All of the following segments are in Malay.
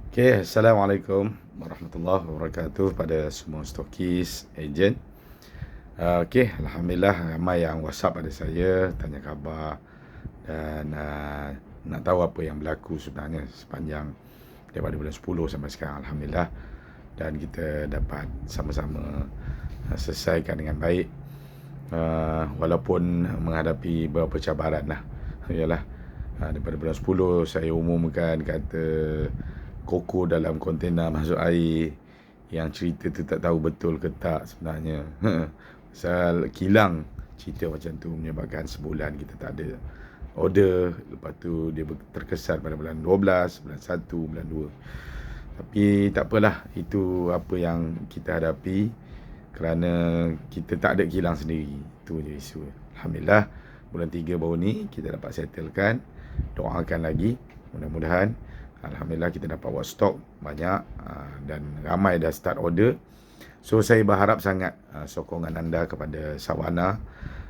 Okay, Assalamualaikum warahmatullahi wabarakatuh pada semua stokis, ejen. Okay, Alhamdulillah ramai yang WhatsApp pada saya, tanya khabar dan nak tahu apa yang berlaku sebenarnya sepanjang daripada bulan 10 sampai sekarang. Alhamdulillah, dan kita dapat sama-sama selesaikan dengan baik, walaupun menghadapi beberapa cabaran lah. Yalah, daripada bulan 10 saya umumkan kata koko dalam kontena masuk air, yang cerita tu tak tahu betul ke tak sebenarnya. Pasal kilang cerita macam tu menyebabkan sebulan kita tak ada order. Lepas tu dia terkesan pada bulan 12, bulan 1, bulan 2. Tapi tak apalah, itu apa yang kita hadapi kerana kita tak ada kilang sendiri. Itu je isu. Alhamdulillah, bulan 3 baru ni kita dapat settlekan. Doakan lagi, mudah-mudahan. Alhamdulillah kita dapat buat stok banyak dan ramai dah start order. So saya berharap sangat sokongan anda kepada Sawana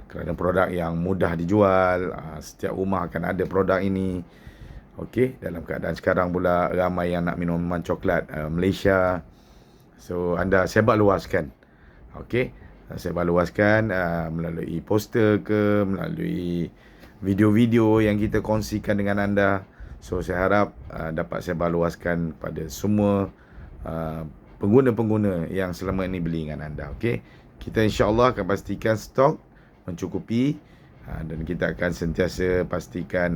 kerana produk yang mudah dijual. Setiap rumah akan ada produk ini. Okey, dalam keadaan sekarang pula ramai yang nak minuman coklat Malaysia. So anda sebar luaskan. Okey, sebar luaskan melalui poster ke, melalui video-video yang kita kongsikan dengan anda. So saya harap dapat sebar luaskan pada semua pengguna-pengguna yang selama ini beli dengan anda. Okey, kita insya-Allah akan pastikan stok mencukupi dan kita akan sentiasa pastikan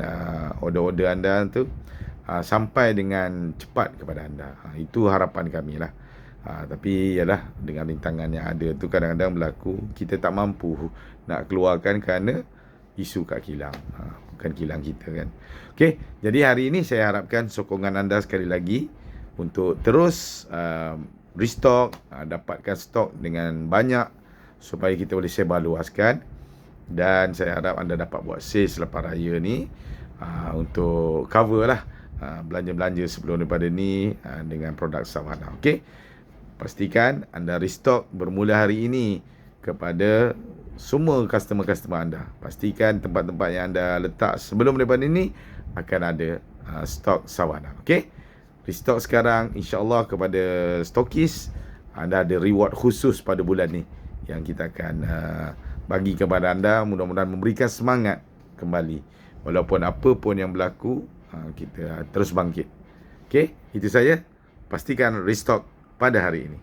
order-order anda tu sampai dengan cepat kepada anda. Itu harapan kami lah. Tapi yalah, dengan rintangan yang ada tu kadang-kadang berlaku kita tak mampu nak keluarkan kerana isu kat kilang, bukan kilang kita kan. Okey, jadi hari ini saya harapkan sokongan anda sekali lagi untuk terus restock, dapatkan stok dengan banyak supaya kita boleh sebar luaskan. Dan saya harap anda dapat buat sale selepas raya ni untuk cover lah belanja-belanja sebelum daripada ni dengan produk Sawana. Okey, pastikan anda restock bermula hari ini kepada semua customer-customer anda. Pastikan tempat-tempat yang anda letak sebelum daripada ini akan ada stok Sawana. Okey, restock sekarang, insya-Allah kepada stokis anda ada reward khusus pada bulan ni yang kita akan bagi kepada anda, mudah-mudahan memberikan semangat kembali. Walaupun apa pun yang berlaku, kita terus bangkit. Okey, itu saja. Pastikan restock pada hari ini.